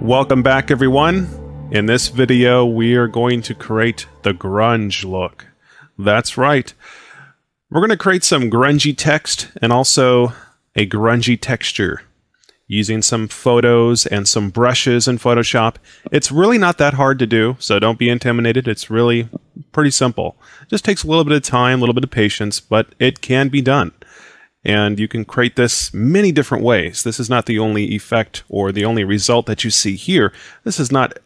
Welcome back, everyone. In this video, we are going to create the grunge look. That's right. We're going to create some grungy text and also a grungy texture using some photos and some brushes in Photoshop. It's really not that hard to do, so don't be intimidated. It's really pretty simple. It just takes a little bit of time, a little bit of patience, but it can be done. And you can create this many different ways. This is not the only effect or the only result that you see here. This is not,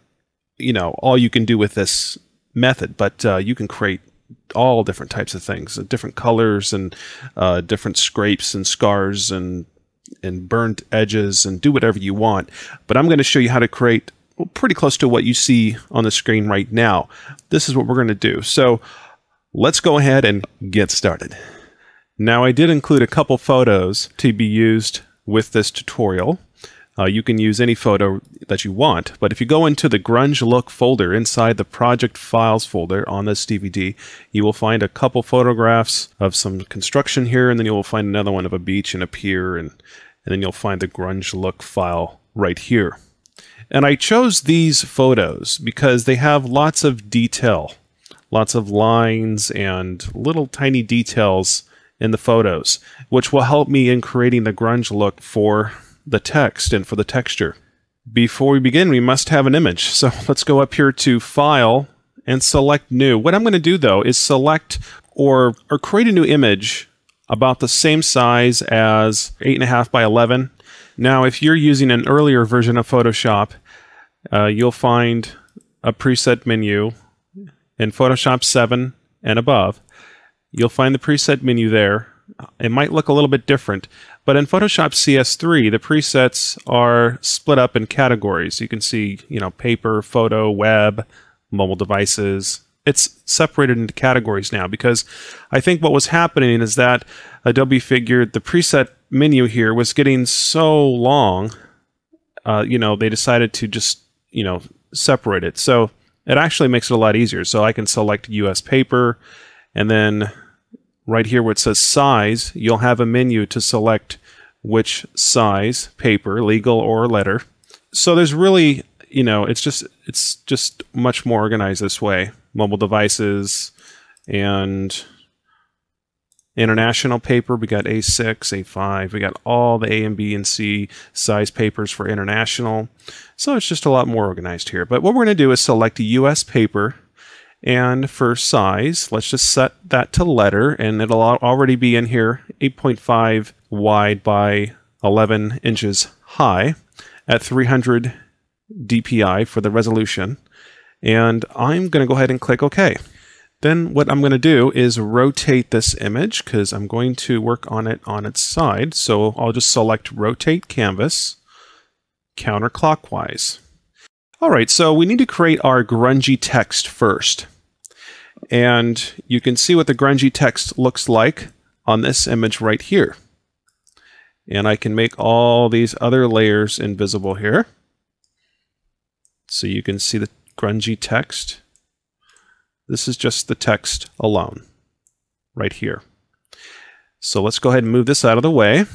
all you can do with this method, but you can create all different types of things, different colors and different scrapes and scars and burnt edges, and do whatever you want. But I'm going to show you how to create pretty close to what you see on the screen right now. This is what we're going to do. So let's go ahead and get started. Now, I did include a couple photos to be used with this tutorial. You can use any photo that you want, but if you go into the grunge look folder inside the project files folder on this DVD, you will find a couple photographs of some construction here, and then you will find another one of a beach and a pier, and then you'll find the grunge look file right here. And I chose these photos because they have lots of detail, lots of lines and little tiny details in the photos, which will help me in creating the grunge look for the text and for the texture. Before we begin, we must have an image. So let's go up here to File and select New. What I'm going to do, though, is select or create a new image about the same size as 8.5 by 11. Now, if you're using an earlier version of Photoshop, you'll find a preset menu in Photoshop 7 and above. You'll find the preset menu there. It might look a little bit different, but in Photoshop CS3, the presets are split up in categories. You can see, paper, photo, web, mobile devices. It's separated into categories now because I think what was happening is that Adobe figured the preset menu here was getting so long, they decided to just, separate it. So it actually makes it a lot easier. So I can select US paper, and then right here where it says size, you'll have a menu to select which size, paper, legal or letter. So there's really, it's just much more organized this way. Mobile devices and international paper, we got A6, A5, we got all the A and B and C size papers for international. So it's just a lot more organized here. But what we're going to do is select a US paper. And for size, let's just set that to letter, and it'll already be in here 8.5 wide by 11 inches high at 300 dpi for the resolution. And I'm going to go ahead and click OK. Then what I'm going to do is rotate this image because I'm going to work on it on its side. So I'll just select Rotate Canvas counterclockwise. All right, so we need to create our grungy text first. And you can see what the grungy text looks like on this image right here. And I can make all these other layers invisible here. So you can see the grungy text. This is just the text alone, right here. So let's go ahead and move this out of the way.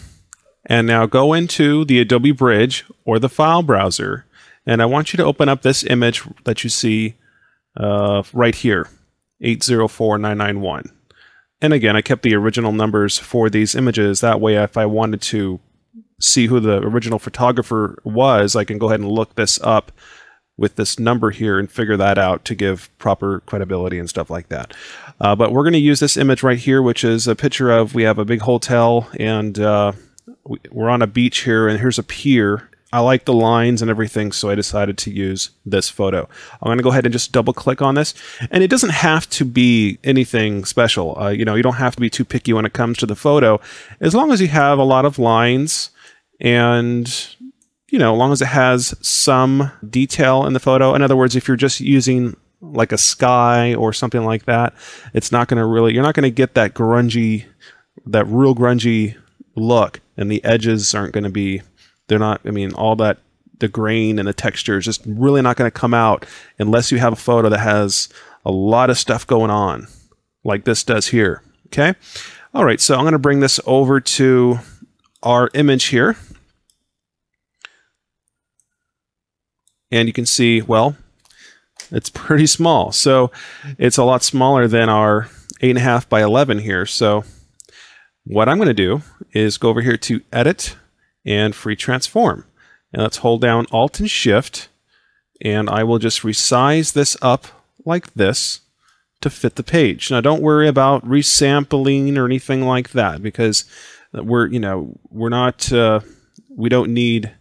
And now go into the Adobe Bridge or the file browser. And I want you to open up this image that you see right here. 804991. And again, I kept the original numbers for these images. That way, if I wanted to see who the original photographer was, I can go ahead and look this up with this number here and figure that out to give proper credibility and stuff like that. But we're going to use this image right here, which is a picture of, we have a big hotel and we're on a beach here, and here's a pier. I like the lines and everything, so I decided to use this photo. I'm going to go ahead and just double click on this. And it doesn't have to be anything special. You don't have to be too picky when it comes to the photo. As long as you have a lot of lines and, as long as it has some detail in the photo. In other words, if you're just using like a sky or something like that, it's not going to really, you're not going to get that grungy, that real grungy look. And the edges aren't going to be, they're not, all that, the grain and the texture is just really not going to come out unless you have a photo that has a lot of stuff going on, like this does here, okay? All right, so I'm going to bring this over to our image here. And you can see, well, it's pretty small. So it's a lot smaller than our 8.5 by 11 here. So what I'm going to do is go over here to Edit and Free Transform. And let's hold down Alt and Shift. And I will just resize this up like this to fit the page. Now don't worry about resampling or anything like that, because we don't need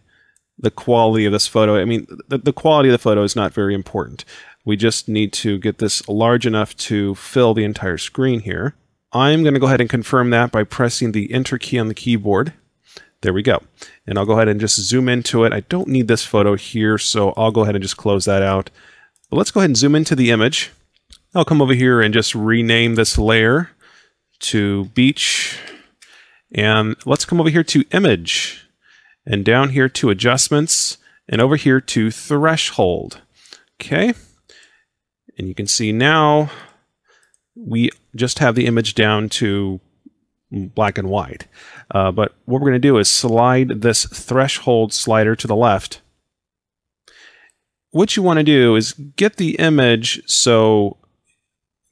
the quality of this photo. I mean, the quality of the photo is not very important. We just need to get this large enough to fill the entire screen here. I'm going to go ahead and confirm that by pressing the Enter key on the keyboard. There we go. And I'll go ahead and just zoom into it. I don't need this photo here, so I'll go ahead and just close that out. But let's go ahead and zoom into the image. I'll come over here and just rename this layer to Beach. And let's come over here to Image. And down here to Adjustments, and over here to Threshold. Okay? And you can see now we just have the image down to black and white. But what we're going to do is slide this threshold slider to the left. What you want to do is get the image so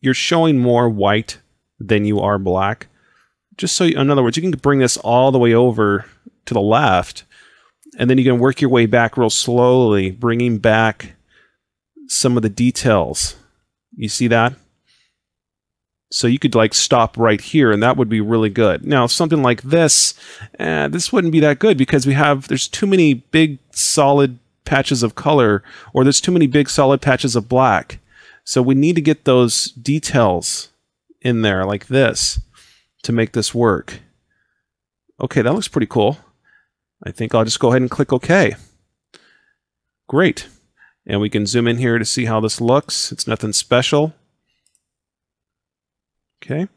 you're showing more white than you are black. Just so, in other words, you can bring this all the way over to the left, and then you can work your way back real slowly, bringing back some of the details. You see that? So you could like stop right here, and that would be really good. Now, something like this, this wouldn't be that good because there's too many big solid patches of color, or there's too many big solid patches of black. So we need to get those details in there like this to make this work. Okay, that looks pretty cool. I think I'll just go ahead and click OK. Great. And we can zoom in here to see how this looks. It's nothing special. Okay.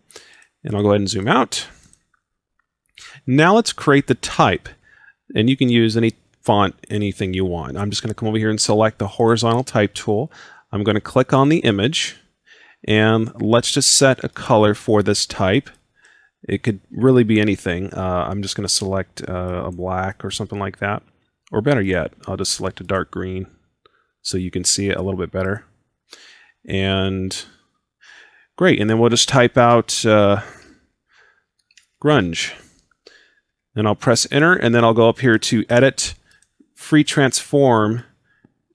And I'll go ahead and zoom out. Now let's create the type. And you can use any font, anything you want. I'm just going to come over here and select the horizontal type tool. I'm going to click on the image. And let's just set a color for this type. It could really be anything. I'm just going to select a black or something like that. Or better yet, I'll just select a dark green so you can see it a little bit better. And great. And then we'll just type out grunge. And I'll press Enter, and then I'll go up here to Edit, Free Transform,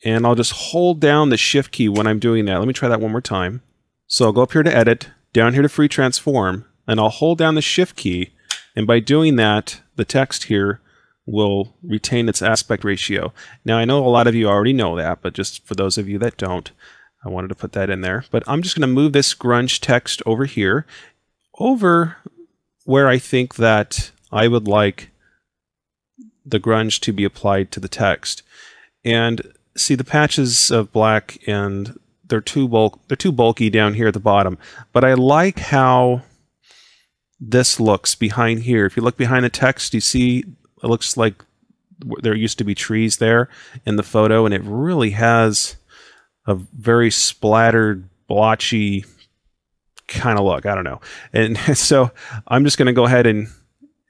and I'll just hold down the Shift key when I'm doing that. Let me try that one more time. So I'll go up here to Edit, down here to Free Transform, and I'll hold down the Shift key, and by doing that, the text here will retain its aspect ratio. Now, I know a lot of you already know that, but just for those of you that don't, I wanted to put that in there. But I'm just going to move this grunge text over here, over where I think that I would like the grunge to be applied to the text. And see, the patches of black, and they're too bulky down here at the bottom. But I like how this looks behind here. If you look behind the text, you see it looks like there used to be trees there in the photo, and it really has a very splattered, blotchy kind of look. I don't know. And so I'm just going to go ahead and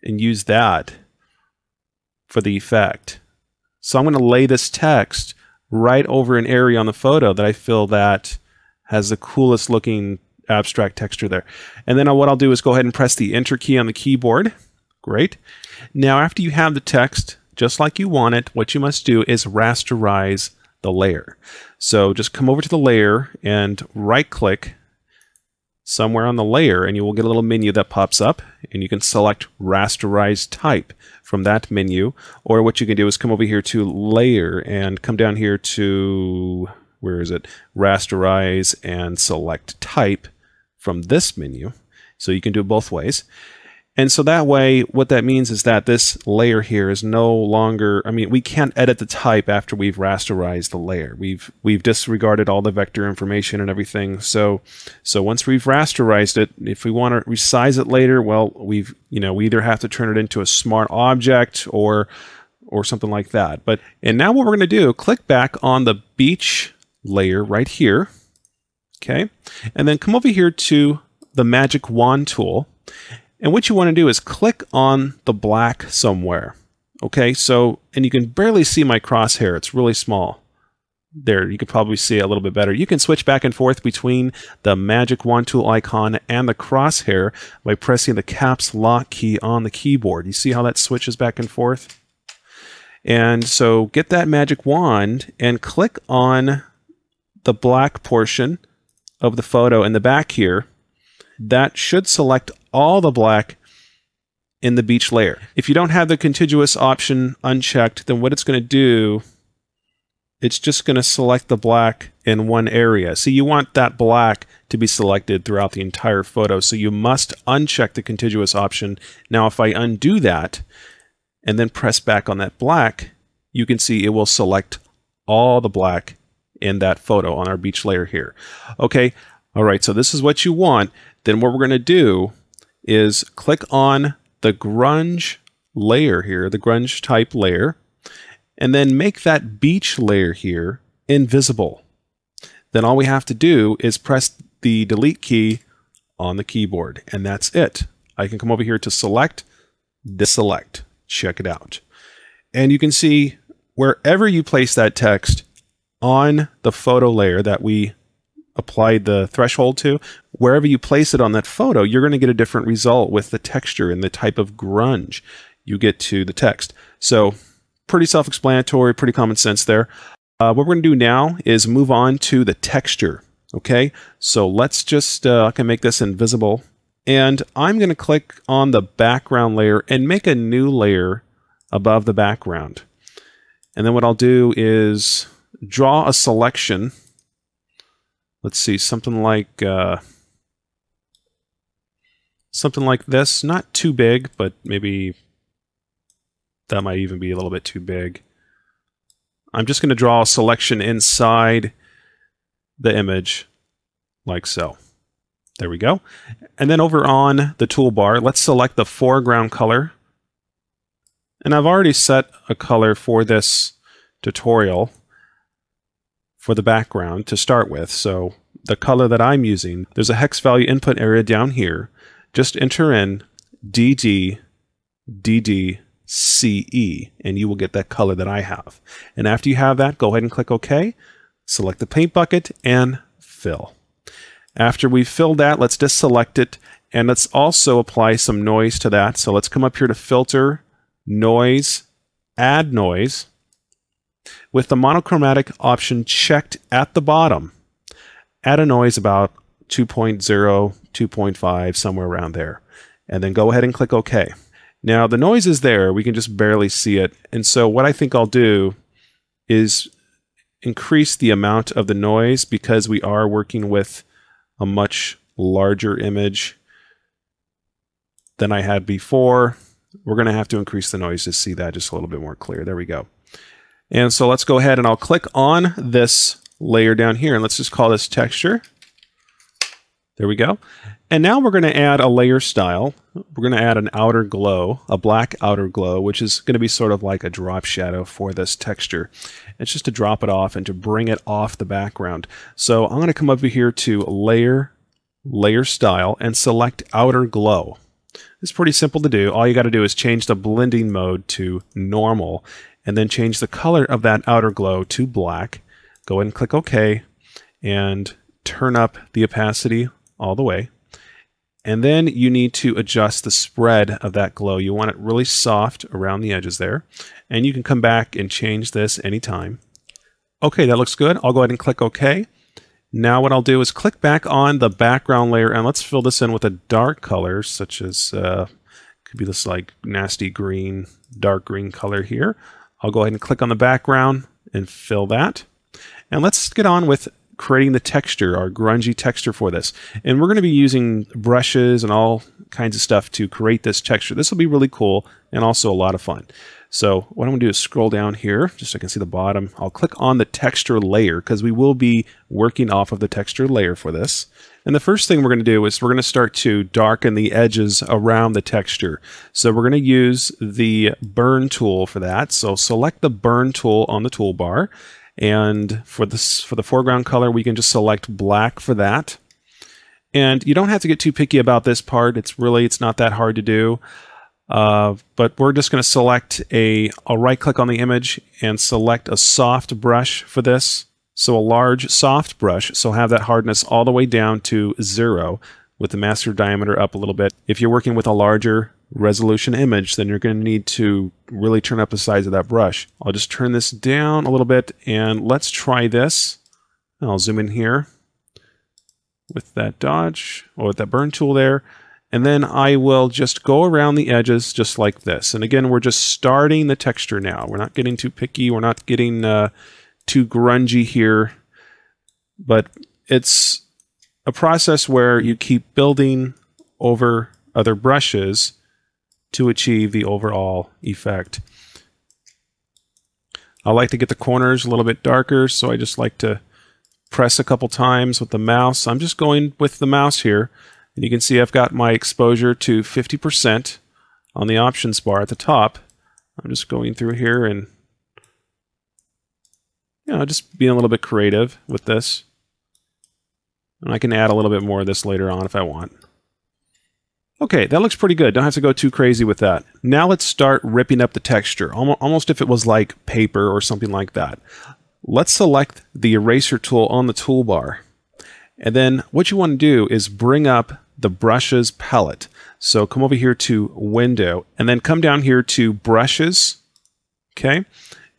use that for the effect. So I'm going to lay this text right over an area on the photo that I feel that has the coolest looking abstract texture there. And then what I'll do is go ahead and press the Enter key on the keyboard. Great. Now, after you have the text just like you want it, what you must do is rasterize the layer. So just come over to the layer and right-click somewhere on the layer, and you will get a little menu that pops up, and you can select Rasterize Type from that menu. Or what you can do is come over here to Layer and come down here to, where is it? Rasterize and select Type from this menu. So you can do it both ways. And so that way, what that means is that this layer here is no longer, I mean, we can't edit the type after we've rasterized the layer. We've disregarded all the vector information and everything. So once we've rasterized it, if we want to resize it later, well, we either have to turn it into a smart object or something like that. And now what we're going to do, click back on the beach layer right here. Okay. And then come over here to the magic wand tool. And what you want to do is click on the black somewhere. Okay, so, and you can barely see my crosshair. It's really small. There, you could probably see it a little bit better. You can switch back and forth between the magic wand tool icon and the crosshair by pressing the caps lock key on the keyboard. You see how that switches back and forth? And so get that magic wand and click on the black portion of the photo in the back here. That should select all the black in the beach layer. If you don't have the contiguous option unchecked, then what it's going to do, it's just going to select the black in one area. So you want that black to be selected throughout the entire photo. So you must uncheck the contiguous option. Now, if I undo that and then press back on that black, you can see it will select all the black in that photo on our beach layer here. Okay, all right, so this is what you want. Then what we're going to do is click on the grunge layer here, the grunge type layer, and then make that beach layer here invisible. Then all we have to do is press the delete key on the keyboard, and that's it. I can come over here to select, deselect. Check it out. And you can see wherever you place that text on the photo layer that we applied the threshold to, wherever you place it on that photo, you're going to get a different result with the texture and the type of grunge you get to the text. So pretty self-explanatory, pretty common sense there. What we're going to do now is move on to the texture. Okay, so let's just, I can make this invisible. And I'm going to click on the background layer and make a new layer above the background. And then what I'll do is draw a selection. Let's see, something like this. Not too big, but maybe that might even be a little bit too big. I'm just going to draw a selection inside the image, like so. There we go. And then over on the toolbar, let's select the foreground color. And I've already set a color for this tutorial for the background to start with. So the color that I'm using, there's a hex value input area down here. Just enter in DD, DD, CE, and you will get that color that I have. And after you have that, go ahead and click OK. Select the paint bucket and fill. After we've filled that, let's just select it, and let's also apply some noise to that. So let's come up here to Filter, Noise, Add Noise. With the monochromatic option checked at the bottom, add a noise about 2.0, 2.5, somewhere around there. And then go ahead and click OK. Now the noise is there, we can just barely see it. And so what I think I'll do is increase the amount of the noise because we are working with a much larger image than I had before. We're going to have to increase the noise to see that just a little bit more clear. There we go. And so let's go ahead and I'll click on this layer down here and let's just call this texture. There we go. And now we're going to add a layer style. We're going to add an outer glow, a black outer glow, which is going to be sort of like a drop shadow for this texture. It's just to drop it off and to bring it off the background. So I'm going to come over here to Layer, Layer Style, and select Outer Glow. It's pretty simple to do. All you got to do is change the blending mode to normal, and then change the color of that outer glow to black. Go ahead and click OK, and turn up the opacity all the way. And then you need to adjust the spread of that glow. You want it really soft around the edges there. And you can come back and change this anytime. Okay, that looks good. I'll go ahead and click OK. Now what I'll do is click back on the background layer and let's fill this in with a dark color, such as, could be this like nasty green, dark green color here. I'll go ahead and click on the background and fill that. And let's get on with creating the texture, our grungy texture for this. And we're going to be using brushes and all kinds of stuff to create this texture. This will be really cool and also a lot of fun. So what I'm going to do is scroll down here just so I can see the bottom. I'll click on the texture layer because we will be working off of the texture layer for this. And the first thing we're going to do is we're going to start to darken the edges around the texture. So we're going to use the burn tool for that. So select the burn tool on the toolbar. And for the foreground color, we can just select black for that. And you don't have to get too picky about this part. It's not that hard to do. But we're just going to select I'll right click on the image and select a soft brush for this. So a large soft brush, so have that hardness all the way down to 0 with the master diameter up a little bit. If you're working with a larger resolution image, then you're going to need to really turn up the size of that brush. I'll just turn this down a little bit and let's try this. I'll zoom in here with that dodge or with that burn tool there. And then I will just go around the edges just like this. And again, we're just starting the texture now. We're not getting too picky. We're not getting too grungy here. But it's a process where you keep building over other brushes to achieve the overall effect. I like to get the corners a little bit darker, so I just like to press a couple times with the mouse. I'm just going with the mouse here. And you can see I've got my exposure to 50% on the options bar at the top. I'm just going through here and just being a little bit creative with this. And I can add a little bit more of this later on if I want. Okay, that looks pretty good. Don't have to go too crazy with that. Now let's start ripping up the texture, almost if it was like paper or something like that. Let's select the eraser tool on the toolbar. And then what you want to do is bring up the brushes palette. So come over here to Window, and then come down here to Brushes. Okay,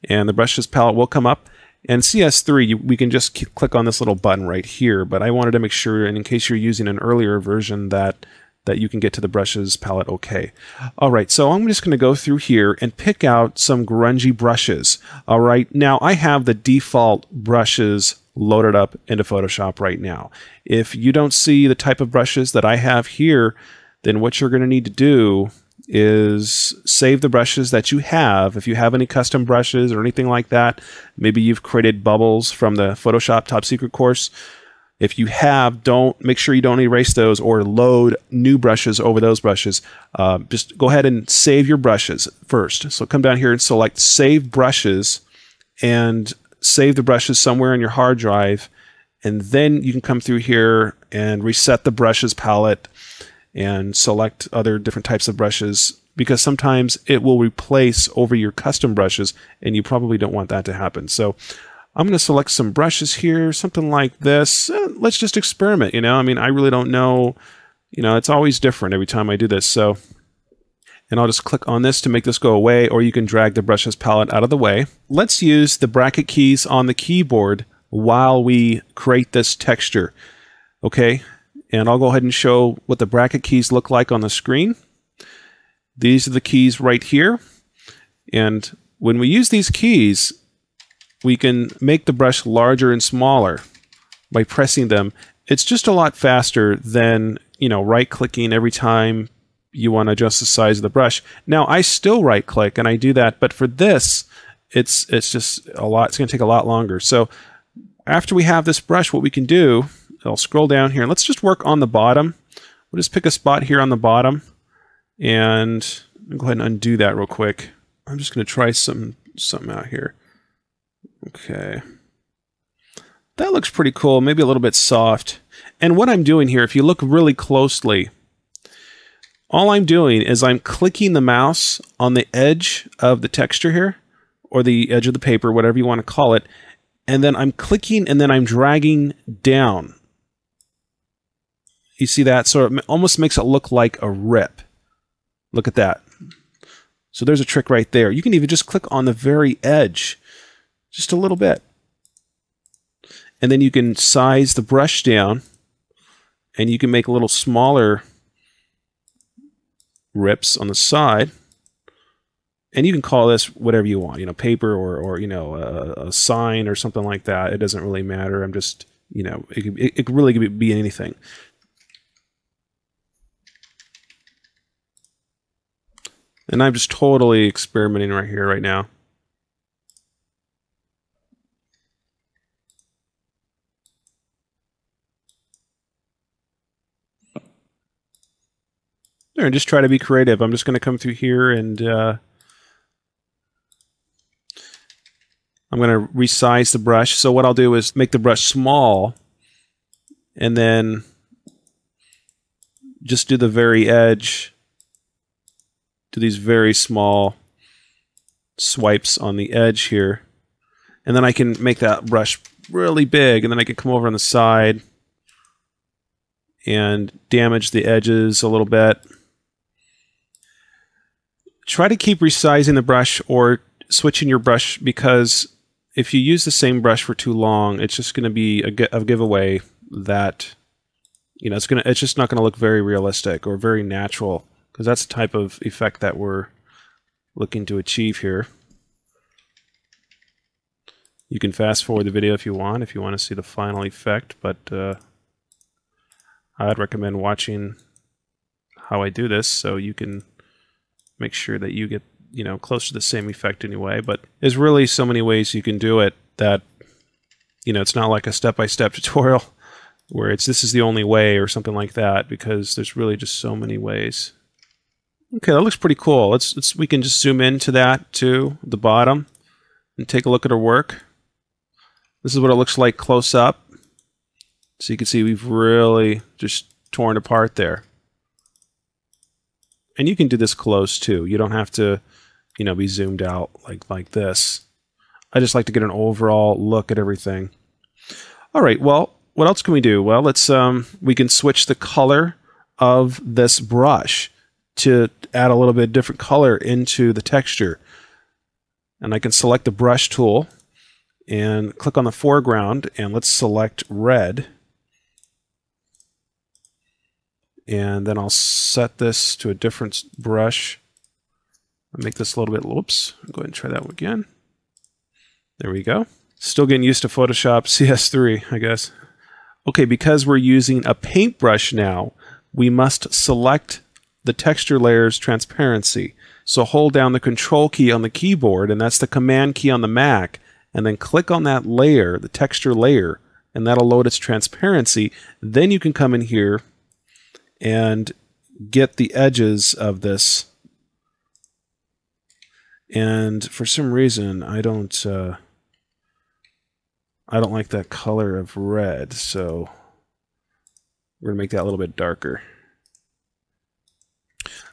and the Brushes palette will come up. And CS3, we can just click on this little button right here, but I wanted to make sure, and in case you're using an earlier version, that you can get to the brushes palette okay. All right, so I'm just going to go through here and pick out some grungy brushes. All right, now I have the default brushes loaded up into Photoshop right now. If you don't see the type of brushes that I have here, then what you're going to need to do is save the brushes that you have. If you have any custom brushes or anything like that, maybe you've created bubbles from the Photoshop Top Secret course. If you have, make sure you don't erase those or load new brushes over those brushes. Just go ahead and save your brushes first. So come down here and select Save Brushes and save the brushes somewhere in your hard drive. And then you can come through here and reset the brushes palette and select other different types of brushes, because sometimes it will replace over your custom brushes and you probably don't want that to happen. So I'm going to select some brushes here, something like this. Let's just experiment, I mean, I really don't know, it's always different every time I do this. So, and I'll just click on this to make this go away, or you can drag the brushes palette out of the way. Let's use the bracket keys on the keyboard while we create this texture. Okay, and I'll go ahead and show what the bracket keys look like on the screen. These are the keys right here. And when we use these keys, we can make the brush larger and smaller by pressing them. It's just a lot faster than, right-clicking every time you want to adjust the size of the brush. Now, I still right-click and I do that, but for this, it's just a lot. It's going to take a lot longer. So after we have this brush, what we can do, I'll scroll down here. Let's just work on the bottom. We'll just pick a spot here on the bottom and go ahead and undo that real quick. I'm just going to try something out here. Okay. That looks pretty cool, maybe a little bit soft. And what I'm doing here, if you look really closely, all I'm doing is I'm clicking the mouse on the edge of the texture here, or the edge of the paper, whatever you want to call it, and then I'm clicking and then I'm dragging down. You see that? So it almost makes it look like a rip. Look at that. So there's a trick right there. You can even just click on the very edge, just a little bit. And then you can size the brush down, and you can make a little smaller rips on the side. And you can call this whatever you want, paper or a sign or something like that. It doesn't really matter. I'm just, it could really be anything. And I'm just totally experimenting right here, right now. There, and just try to be creative. I'm just going to come through here and I'm going to resize the brush. So what I'll do is make the brush small and then just do the very edge. Do these very small swipes on the edge here. And then I can make that brush really big, and then I can come over on the side and damage the edges a little bit. Try to keep resizing the brush or switching your brush, because if you use the same brush for too long, it's just going to be a giveaway that, you know, it's just not going to look very realistic or very natural, because that's the type of effect that we're looking to achieve here. You can fast forward the video if you want to see the final effect, but I'd recommend watching how I do this so you can make sure that you get, you know, close to the same effect anyway. But there's really so many ways you can do it that, you know, it's not like a step-by-step tutorial where this is the only way or something like that, because there's really just so many ways. Okay, that looks pretty cool. We can just zoom into that to the bottom and take a look at her work. This is what it looks like close up. So you can see we've really just torn apart there. And you can do this close too. You don't have to, you know, be zoomed out like this. I just like to get an overall look at everything. All right, well, what else can we do? Well, we can switch the color of this brush to add a little bit different color into the texture. And I can select the brush tool and click on the foreground, and let's select red. And then I'll set this to a different brush. I'll make this a little bit, whoops, I'll go ahead and try that one again. There we go. Still getting used to Photoshop CS3, I guess. Okay, because we're using a paintbrush now, we must select the texture layer's transparency. So hold down the Control key on the keyboard, and that's the Command key on the Mac, and then click on that layer, the texture layer, and that'll load its transparency. Then you can come in here and get the edges of this. And for some reason, I don't like that color of red, so we're gonna make that a little bit darker.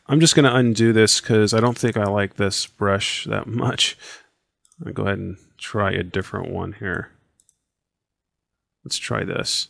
I'm just gonna undo this because I don't think I like this brush that much. I'll go ahead and try a different one here. Let's try this.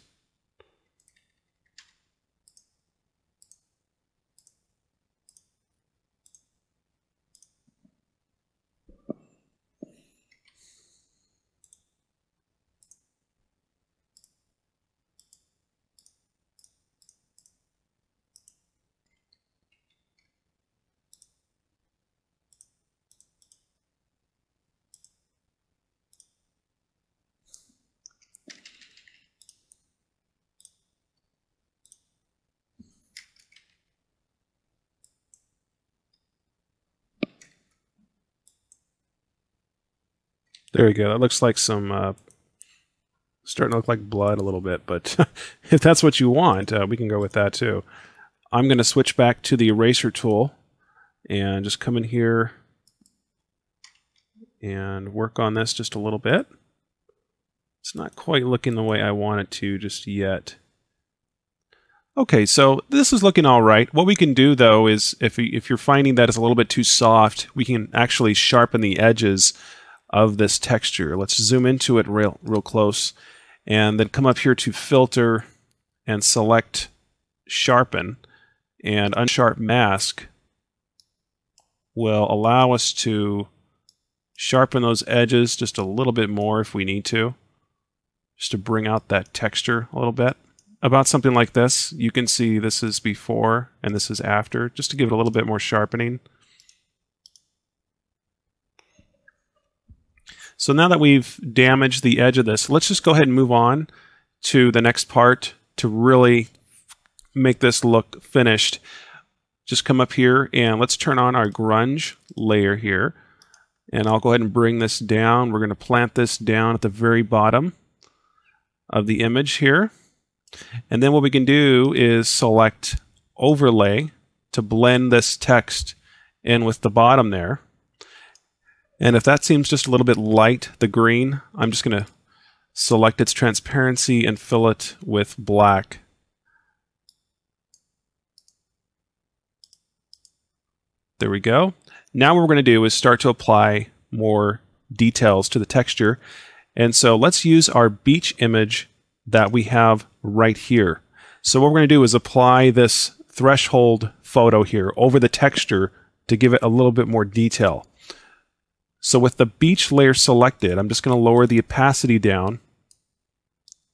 There we go. That looks like some, starting to look like blood a little bit, but if that's what you want, we can go with that too. I'm going to switch back to the eraser tool and just come in here and work on this just a little bit. It's not quite looking the way I want it to just yet. Okay, so this is looking all right. What we can do though is if you're finding that it's a little bit too soft, we can actually sharpen the edges of this texture. Let's zoom into it real close and then come up here to Filter and select Sharpen, and Unsharp Mask will allow us to sharpen those edges just a little bit more if we need to, just to bring out that texture a little bit. About something like this, you can see this is before and this is after, just to give it a little bit more sharpening. So now that we've damaged the edge of this, let's just go ahead and move on to the next part to really make this look finished. Just come up here and let's turn on our grunge layer here. And I'll go ahead and bring this down. We're going to plant this down at the very bottom of the image here. And then what we can do is select Overlay to blend this text in with the bottom there. And if that seems just a little bit light, the green, I'm just going to select its transparency and fill it with black. There we go. Now what we're going to do is start to apply more details to the texture. And so let's use our beach image that we have right here. So what we're going to do is apply this threshold photo here over the texture to give it a little bit more detail. So with the beach layer selected, I'm just going to lower the opacity down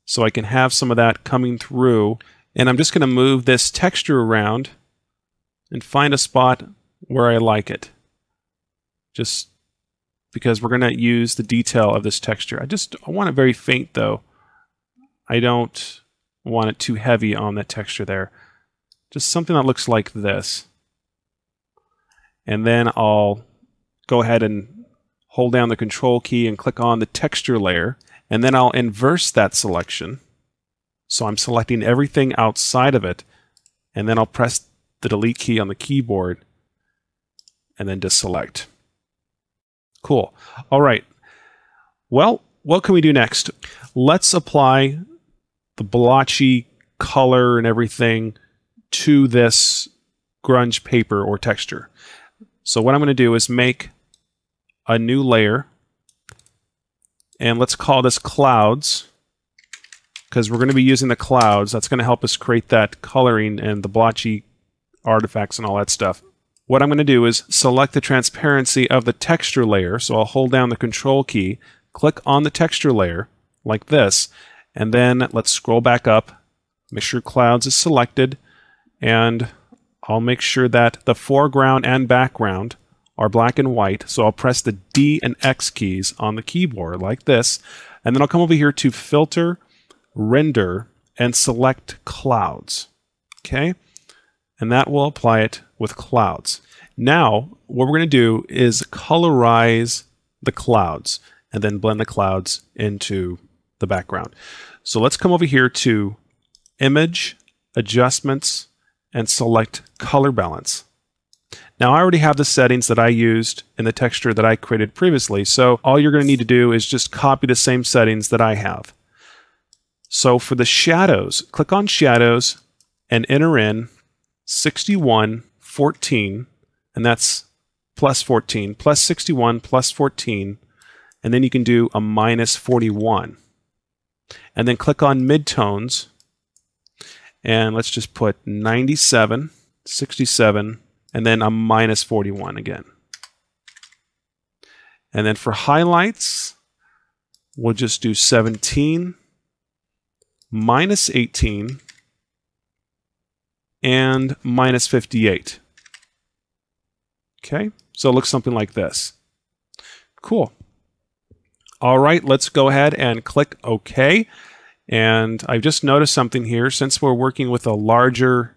so I can have some of that coming through. And I'm just going to move this texture around and find a spot where I like it. Just because we're going to use the detail of this texture. I want it very faint though. I don't want it too heavy on that texture there. Just something that looks like this. And then I'll go ahead and hold down the control key and click on the texture layer. And then I'll inverse that selection. So I'm selecting everything outside of it. And then I'll press the delete key on the keyboard and then just select. Cool. All right. Well, what can we do next? Let's apply the blotchy color and everything to this grunge paper or texture. So what I'm going to do is make a new layer, and let's call this clouds, because we're going to be using the clouds. That's going to help us create that coloring and the blotchy artifacts and all that stuff. What I'm going to do is select the transparency of the texture layer. So I'll hold down the control key, click on the texture layer like this, and then let's scroll back up, make sure clouds is selected, and I'll make sure that the foreground and background are black and white. So I'll press the D and X keys on the keyboard like this, and then I'll come over here to Filter, Render, and select Clouds. Okay? And that will apply it with clouds. Now, what we're going to do is colorize the clouds and then blend the clouds into the background. So let's come over here to Image, Adjustments, and select Color Balance. Now, I already have the settings that I used in the texture that I created previously, so all you're going to need to do is just copy the same settings that I have. So for the shadows, click on Shadows and enter in 61, 14, and that's plus 14, plus 61, plus 14, and then you can do a minus 41. And then click on midtones, and let's just put 97, 67, and then a minus 41 again. And then for highlights, we'll just do 17, minus 18, and minus 58. Okay, so it looks something like this. Cool. All right, let's go ahead and click OK. And I've just noticed something here. Since we're working with a larger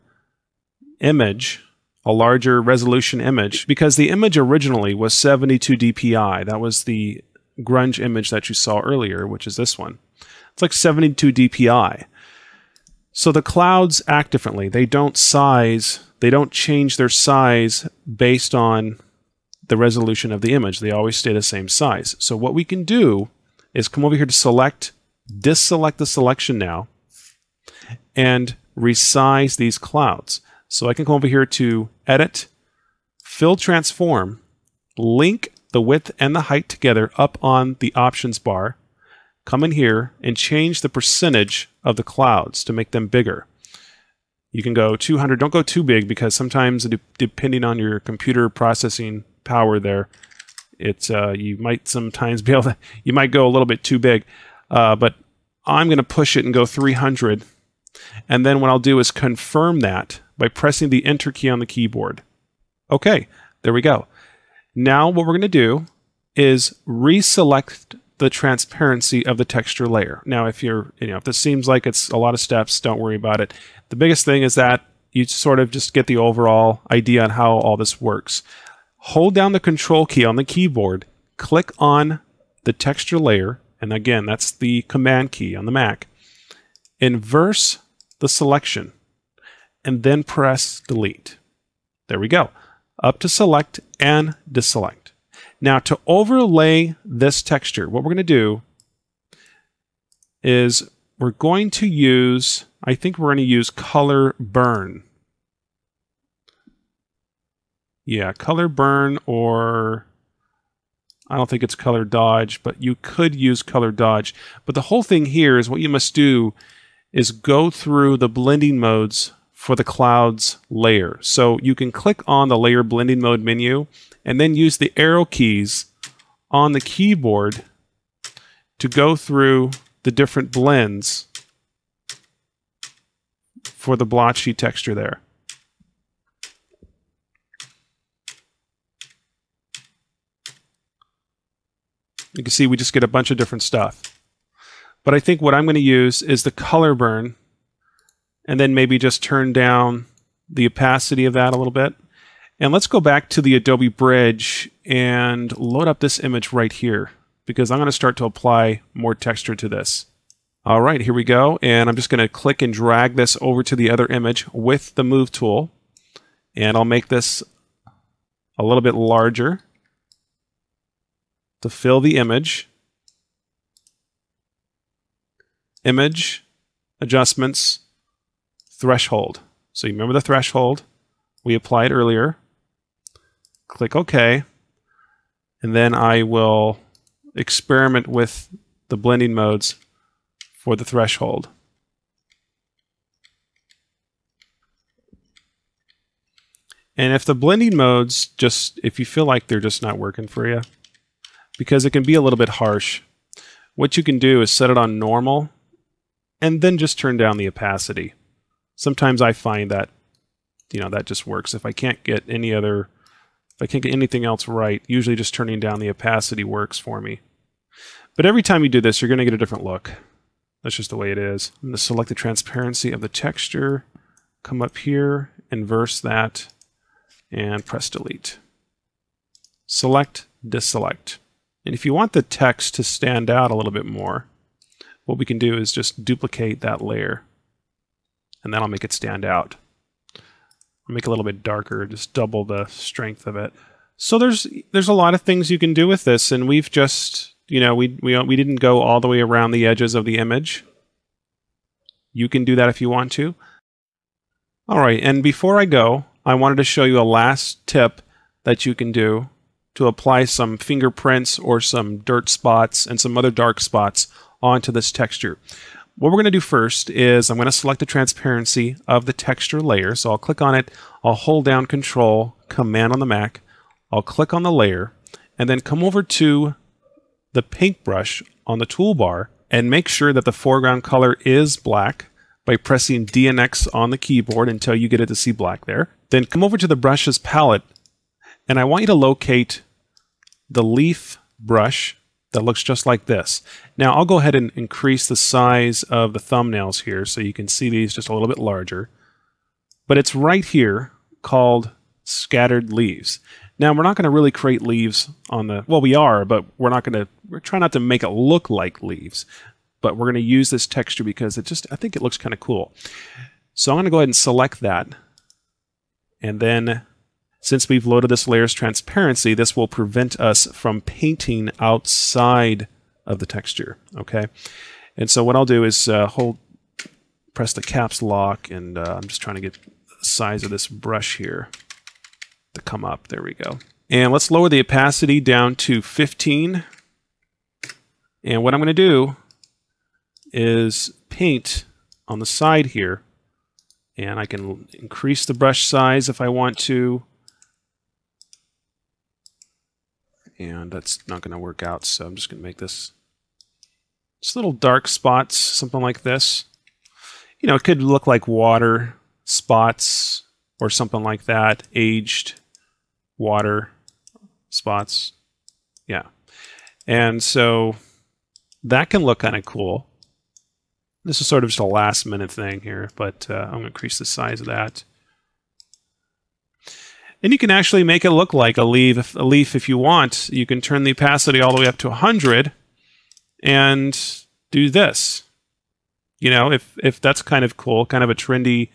image, a larger resolution image, because the image originally was 72 dpi. That was the grunge image that you saw earlier, which is this one. It's like 72 dpi. So the clouds act differently. They don't change their size based on the resolution of the image. They always stay the same size. So what we can do is come over here to select, deselect the selection now, and resize these clouds. So I can come over here to Edit, Fill Transform, link the width and the height together up on the options bar, come in here and change the percentage of the clouds to make them bigger. You can go 200. Don't go too big, because sometimes depending on your computer processing power there, you might sometimes be able to, you might go a little bit too big. But I'm going to push it and go 300. And then what I'll do is confirm that by pressing the Enter key on the keyboard. Okay, there we go. Now what we're going to do is reselect the transparency of the texture layer. Now, if this seems like it's a lot of steps, don't worry about it. The biggest thing is that you sort of just get the overall idea on how all this works. Hold down the Control key on the keyboard, click on the texture layer, and again, that's the Command key on the Mac. Inverse the selection, and then press Delete. There we go. Up to select and deselect. Now, to overlay this texture, what we're going to do is we're going to use, I think we're going to use Color Burn. Yeah, Color Burn, or I don't think it's color dodge, but you could use color dodge. But the whole thing here is what you must do is go through the blending modes for the clouds layer. So you can click on the layer blending mode menu and then use the arrow keys on the keyboard to go through the different blends for the blotchy texture there. You can see we just get a bunch of different stuff. But I think what I'm going to use is the color burn, and then maybe just turn down the opacity of that a little bit. And let's go back to the Adobe Bridge and load up this image right here, because I'm going to start to apply more texture to this. All right, here we go. And I'm just going to click and drag this over to the other image with the Move tool. And I'll make this a little bit larger to fill the image. Image, adjustments, threshold. So you remember the threshold? We applied earlier. Click OK. And then I will experiment with the blending modes for the threshold. And if the blending modes if you feel like they're just not working for you, because it can be a little bit harsh, what you can do is set it on normal and then just turn down the opacity. Sometimes I find that, that just works. If I can't get anything else right, usually just turning down the opacity works for me. But every time you do this, you're going to get a different look. That's just the way it is. I'm going to select the transparency of the texture, come up here, inverse that, and press delete. Select, deselect. And if you want the text to stand out a little bit more, what we can do is just duplicate that layer, and then I'll make it stand out. I'll make it a little bit darker, just double the strength of it. So there's a lot of things you can do with this, and we've just, we didn't go all the way around the edges of the image. You can do that if you want to. All right, and before I go, I wanted to show you a last tip that you can do to apply some fingerprints or some dirt spots and some other dark spots onto this texture. What we're going to do first is I'm going to select the transparency of the texture layer. So I'll click on it, I'll hold down Control, Command on the Mac, I'll click on the layer, and then come over to the paintbrush on the toolbar and make sure that the foreground color is black by pressing D and X on the keyboard until you get it to see black there. Then come over to the brushes palette, and I want you to locate the leaf brush that looks just like this. Now I'll go ahead and increase the size of the thumbnails here so you can see these just a little bit larger. But it's right here called Scattered Leaves. Now we're not going to really create leaves on the, well we are, but we're trying not to make it look like leaves. But we're going to use this texture because I think it looks kind of cool. So I'm going to go ahead and select that. And then since we've loaded this layer's transparency, this will prevent us from painting outside of the texture, okay? And so what I'll do is press the caps lock, and I'm just trying to get the size of this brush here to come up. There we go. And let's lower the opacity down to 15. And what I'm going to do is paint on the side here, and I can increase the brush size if I want to. And that's not going to work out, so I'm just going to make this just little dark spots, something like this. It could look like water spots or something like that, aged water spots. Yeah. And so that can look kind of cool. This is sort of just a last minute thing here, but I'm going to increase the size of that. And you can actually make it look like a leaf if you want. You can turn the opacity all the way up to 100 and do this. If that's kind of cool, kind of a trendy,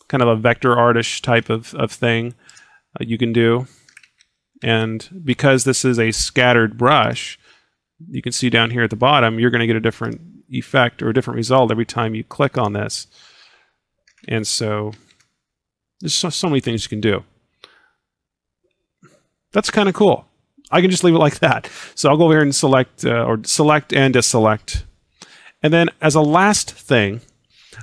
kind of a vector artish type of thing you can do. And because this is a scattered brush, you can see down here at the bottom, you're going to get a different effect or a different result every time you click on this. And so there's so many things you can do. That's kind of cool. I can just leave it like that. So I'll go over here and select or select and deselect. And then as a last thing,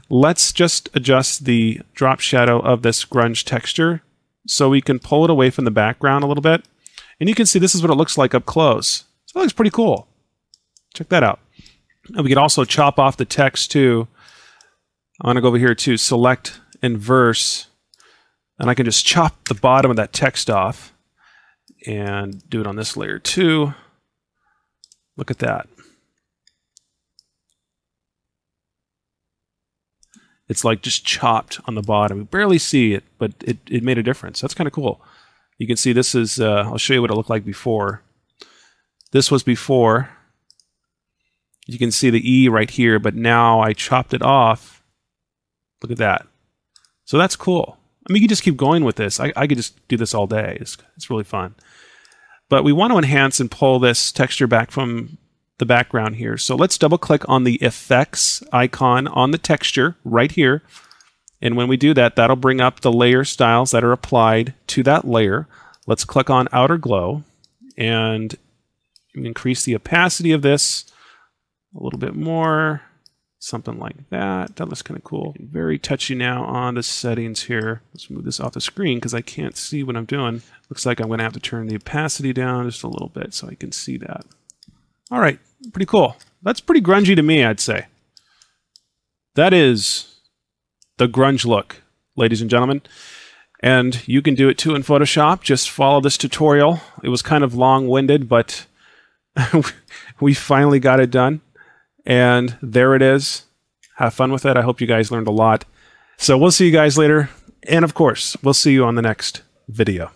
let's just adjust the drop shadow of this grunge texture so we can pull it away from the background a little bit. And you can see this is what it looks like up close. So it looks pretty cool. Check that out. And we can also chop off the text too. I'm going to go over here to select inverse, and I can just chop the bottom of that text off and do it on this layer too. Look at that. It's like just chopped on the bottom. You barely see it, but it made a difference. That's kind of cool. You can see this is, I'll show you what it looked like before. This was before. You can see the E right here, but now I chopped it off. Look at that. So that's cool. I mean, you can just keep going with this. I could just do this all day. It's really fun. But we want to enhance and pull this texture back from the background here. So let's double click on the effects icon on the texture right here. And when we do that, that'll bring up the layer styles that are applied to that layer. Let's click on outer glow and increase the opacity of this a little bit more, something like that. That looks kind of cool. Very touchy now on the settings here. Let's move this off the screen because I can't see what I'm doing. Looks like I'm going to have to turn the opacity down just a little bit so I can see that. All right, pretty cool. That's pretty grungy to me, I'd say. That is the grunge look, ladies and gentlemen. And you can do it too in Photoshop. Just follow this tutorial. It was kind of long-winded, but we finally got it done. And there it is. Have fun with it. I hope you guys learned a lot. So we'll see you guys later. And of course, we'll see you on the next video.